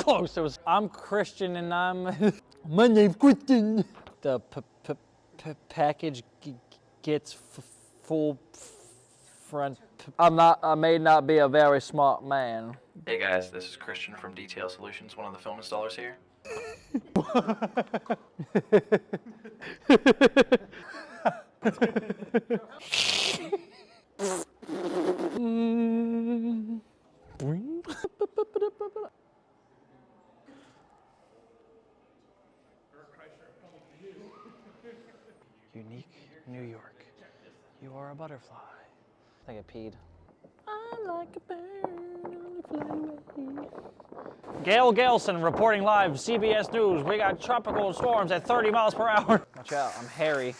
close. It was, I'm Christian and I'm, my name's Christian. The package gets full front. I may not be a very smart man. Hey guys, this is Christian from Detail Solutions, one of the film installers here. Unique New York. You are a butterfly. I think I peed. I'm like a bird, fly away. Gail Gelson reporting live, CBS News. We got tropical storms at 30 miles per hour. Watch out, I'm hairy.